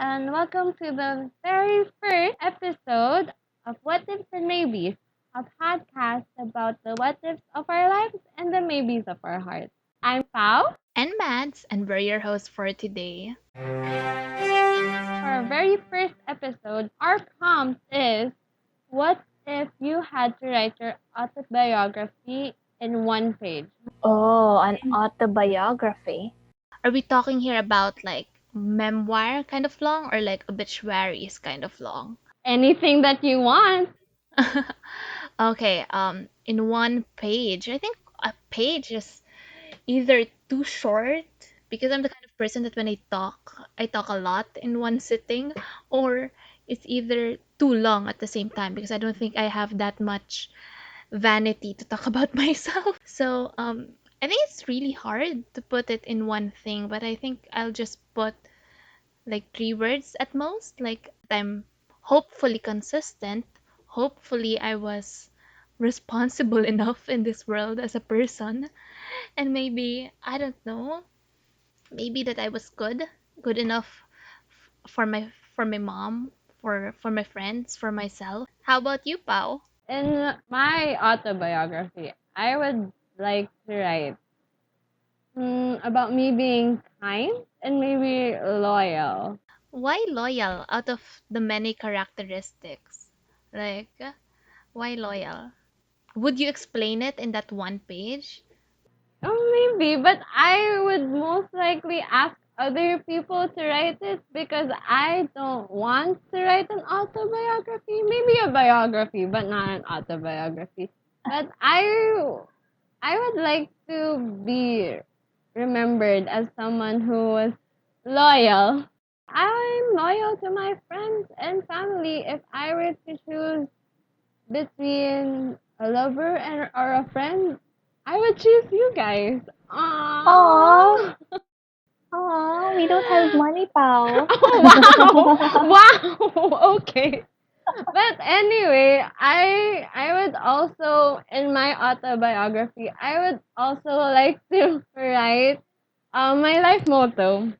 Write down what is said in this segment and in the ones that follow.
and welcome to the very first episode of What Ifs and Maybes, a podcast about the what ifs of our lives and the maybes of our hearts. I'm Pau. And Mads, and we're your hosts for today. For our very first episode, our prompt is what if you had to write your autobiography in one page? Oh, an autobiography. Are we talking here about like memoir kind of long or like obituaries kind of long? Anything that you want. Okay, in one page. I think a page is either too short because I'm the kind of person that when I talk a lot in one sitting, or it's either too long at the same time because I don't think I have that much vanity to talk about myself. So, I think it's really hard to put it in one thing, but I think I'll just put like three words at most. Like, I'm hopefully consistent. Hopefully, I was responsible enough in this world as a person. And maybe, I don't know, maybe that I was good enough for my mom, for my friends, for myself. How about you, Pao? In my autobiography, I would like to write about me being kind and maybe loyal. Why loyal out of the many characteristics? Like, why loyal? Would you explain it in that one page? Oh, maybe, but I would most likely ask other people to write it because I don't want to write an autobiography. Maybe a biography, but not an autobiography. But I would like to be remembered as someone who was loyal. I'm loyal to my friends and family. If I were to choose between a lover and or a friend, I would choose you guys. Aww. Aww. Aww, we don't have money, pal. Oh, wow. Wow. Okay. But anyway, I would also in my autobiography, I would also like to write my life motto.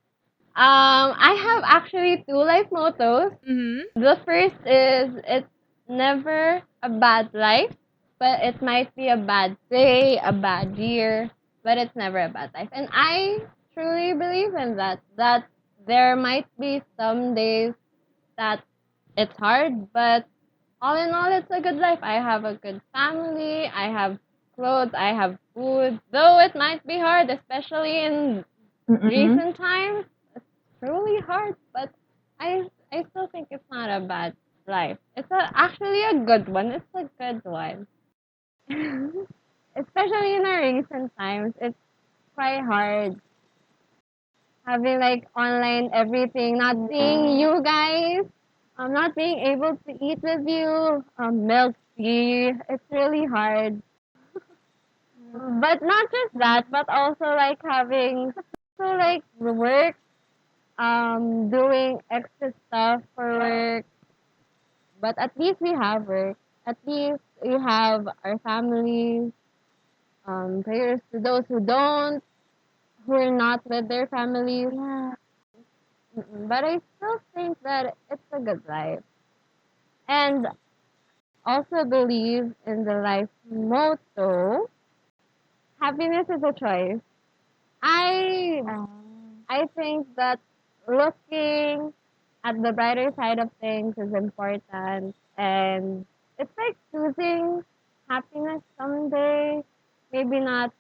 I have actually two life mottos. Mm-hmm. The first is it's never a bad life, but it might be a bad day, a bad year, but it's never a bad life. And I truly believe in that. That there might be some days that it's hard, but all in all, it's a good life. I have a good family. I have clothes. I have food. Though it might be hard, especially in Mm-mm. recent times, it's really hard. But I still think it's not a bad life. Actually a good one. It's a good one. Especially in our recent times, it's quite hard having like online everything, not seeing you guys, not being able to eat with you, milk tea. It's really hard. But not just that, but also like having so like work, doing extra stuff for work. But at least we have work. At least we have our families. Prayers to those who don't, who are not with their families. Yeah. But I still think that it's a good life. And also believe in the life motto, happiness is a choice. I I think that looking at the brighter side of things is important, and it's like choosing happiness someday, maybe not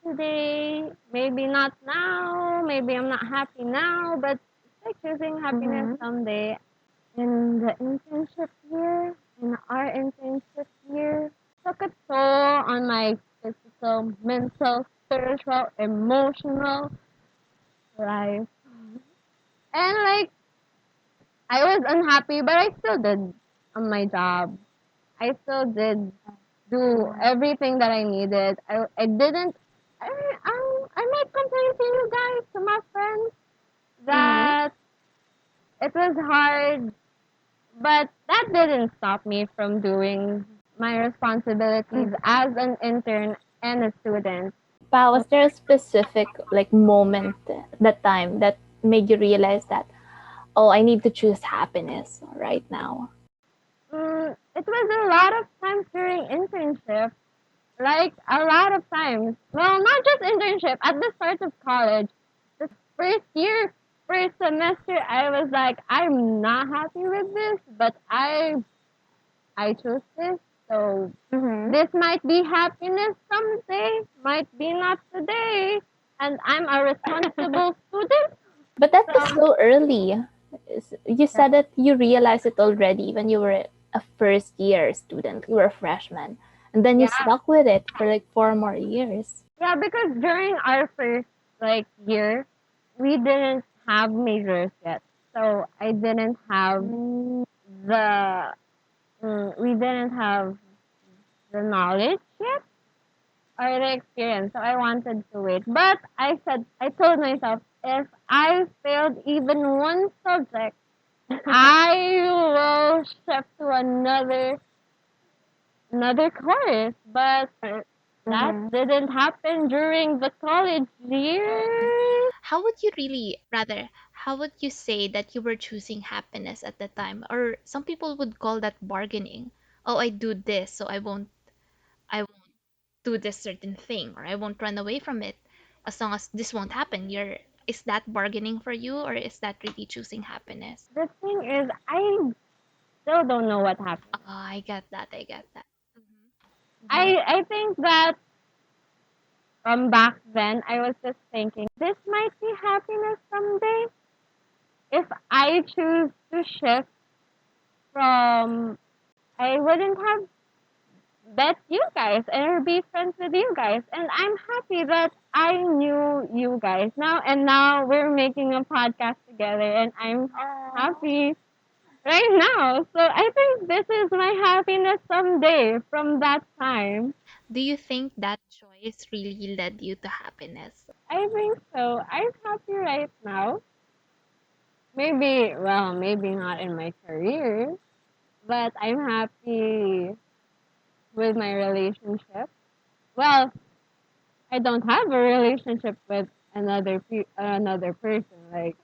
today, maybe not now, maybe I'm not happy now, but it's like choosing happiness someday. In the internship year, in our internship year, took a toll on my physical, mental, spiritual, emotional life. And like, I was unhappy, but I still did my job. I still did do everything that I needed. I didn't, I might complain to you guys, to my friends, that it was hard, but that didn't stop me from doing my responsibilities as an intern and a student. Pal, was there a specific like moment that time that made you realize that, oh, I need to choose happiness right now? It was a lot of times during internship, like a lot of times. Well, not just internship. At the start of college, the first year, first semester, I was like, I'm not happy with this, but I chose this. So Mm-hmm. this might be happiness someday, might be not today, and I'm a responsible student. But that was So so early. You yeah, said that you realized it already when you were a first year student. You were a freshman. And then you yeah, stuck with it for like 4 more years. yeah. Because during our first year, we didn't have majors yet, so I didn't have the we didn't have the knowledge yet or the experience. So I wanted to wait, but I told myself if I failed even one subject, I will shift to another course, but that Mm-hmm. didn't happen during the college years. How would you really, rather, how would you say that you were choosing happiness at the time? Or some people would call that bargaining. Oh, I do this, so I won't do this certain thing, or I won't run away from it as long as this won't happen. Is that bargaining for you, or is that really choosing happiness? The thing is, I still don't know what happened. Ah, I get that. I get that. I think that from back then, I was just thinking, this might be happiness someday. If I choose to shift from, I wouldn't have met you guys and be friends with you guys. And I'm happy that I knew you guys now. And now we're making a podcast together, and I'm happy right now. So I think this is my happiness someday from that time. Do you think that choice really led you to happiness? I think so. I'm happy right now. Maybe, well, maybe not in my career, but I'm happy with my relationship. Well, I don't have a relationship with another person. Like,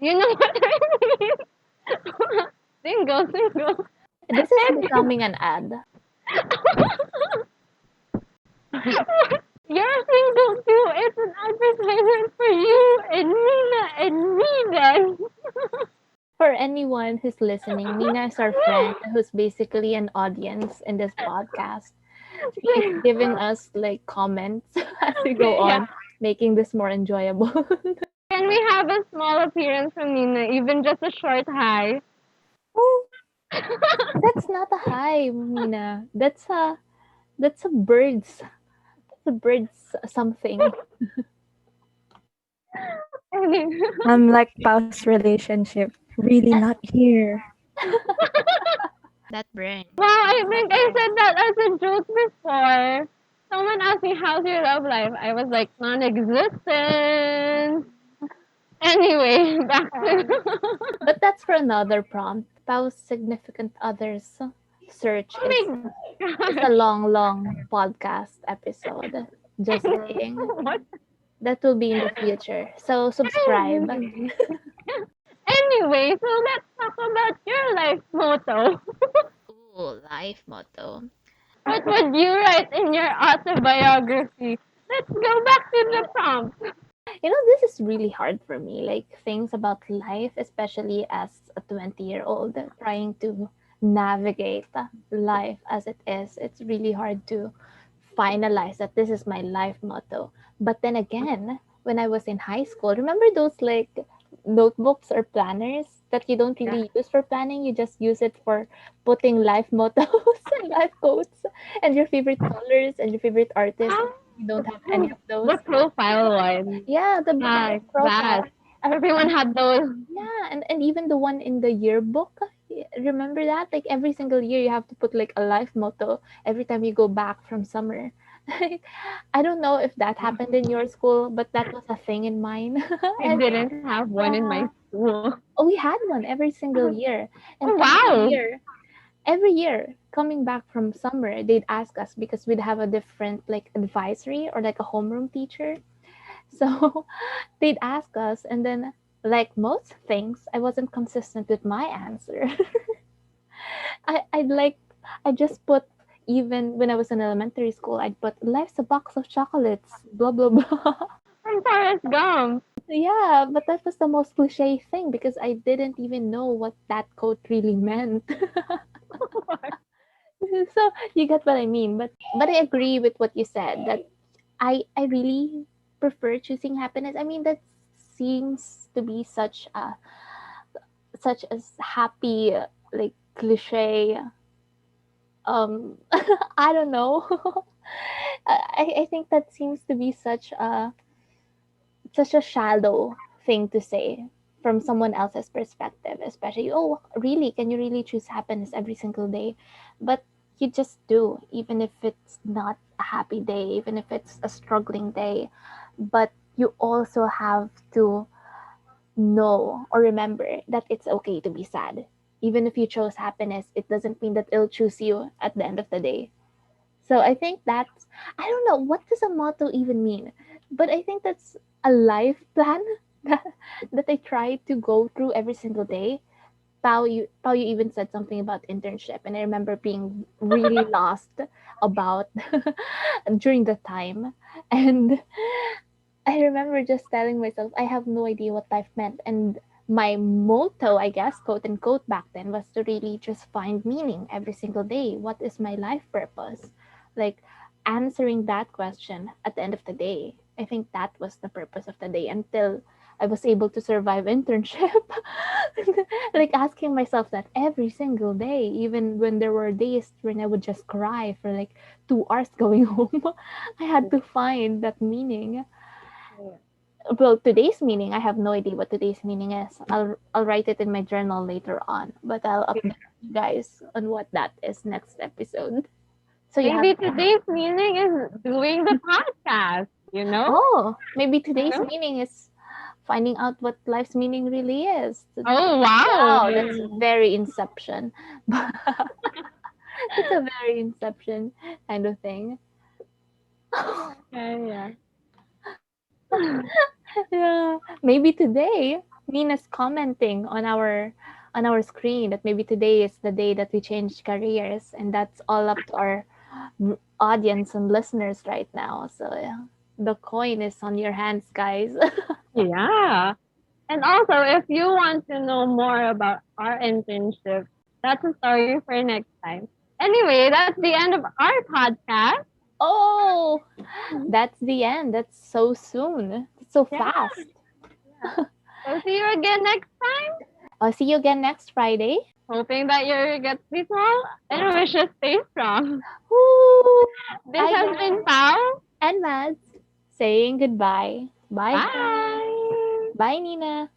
you know what I mean? Single, single. This is becoming an ad. You're single too. It's an advertisement for you and Nina and me then. For anyone who's listening, Mina is our friend who's basically an audience in this podcast. She is giving us like comments as we go Yeah. on, making this more enjoyable. Can we have a small appearance from Nina, even just a short hi? Oh, that's not a hive, Mina. That's a bird's. That's a bird's something. Anyway. I'm like past relationship. Really not here. That brain. Wow, I think I said that as a joke before. Someone asked me, how's your love life? I was like, non-existent. Anyway, back to... But that's for another prompt. Spouse significant others search oh is my a gosh. long podcast episode. Just saying. What? That will be in the future. So subscribe. Anyway, so let's talk about your life motto. Ooh, life motto. What would you write in your autobiography? Let's go back to the prompt. This is really hard for me. Like things about life, especially as a 20-year-old trying to navigate life as it is. It's really hard to finalize that this is my life motto. But then again, when I was in high school, remember those like notebooks or planners that you don't Yeah. really use for planning? You just use it for putting life mottos and life quotes and your favorite colors and your favorite artists. Ah, You don't have any of those. the profile one. Yeah, the Like that. profile. Everyone had those. Yeah, and even the one in the yearbook. Remember that? Like every single year, you have to put like a life motto every time you go back from summer. Like, I don't know if that happened in your school, but that was a thing in mine. I And didn't have one in my yeah, school. oh, we had one every single year, and Oh, wow. every year coming back from summer, they'd ask us because we'd have a different like advisory or like a homeroom teacher. So they'd ask us, and then Like most things, I wasn't consistent with my answer. I'd like, I just put, even when I was in elementary school, I'd put life's a box of chocolates, blah, blah, blah. I'm Forrest Gump. Yeah, but that was the most cliche thing because I didn't even know what that quote really meant. So you get what I mean. But I agree with what you said that I really prefer choosing happiness. I mean that seems to be such as happy like cliche. I don't know. I think that seems to be such a shallow thing to say from someone else's perspective, especially, oh, really? Can you really choose happiness every single day? But you just do, even if it's not a happy day, even if it's a struggling day. But you also have to know or remember that it's okay to be sad. Even if you chose happiness, it doesn't mean that it'll choose you at the end of the day. So I think that's, I don't know, what does a motto even mean? But I think that's a life plan that, that I try to go through every single day. Pao, you even said something about internship, and I remember being really lost about during the time. And I remember just telling myself I have no idea what life meant. And my motto, I guess, quote unquote, back then was to really just find meaning every single day. What is my life purpose? Like answering that question at the end of the day. I think that was the purpose of the day until I was able to survive internship. Like asking myself that every single day, even when there were days when I would just cry for like 2 hours going home. I had to find that meaning. Yeah. Well, today's meaning, I have no idea what today's meaning is. I'll write it in my journal later on, but I'll update you guys on what that is next episode. So you have, Maybe today's meaning is doing the podcast, you know? oh, maybe You today's know? meaning is finding out what life's meaning really is. Oh, wow. Wow, that's very Inception. That's a very Inception kind of thing. Yeah, Yeah, maybe today Nina's commenting on our screen that maybe today is the day that we change careers, and that's all up to our audience and listeners right now. So yeah, the coin is on your hands, guys. yeah. And also, if you want to know more about our internship, that's a story for next time. Anyway, that's the end of our podcast. Oh, that's the end. That's so soon. That's so Yeah, fast. yeah. So see you again next time. I'll see you again next Friday. Hoping that your gut be small and wishes stay strong. Woo! This Bye, has guys. been Pao. And Mads saying goodbye. Bye, guys. Bye. Bye, Nina.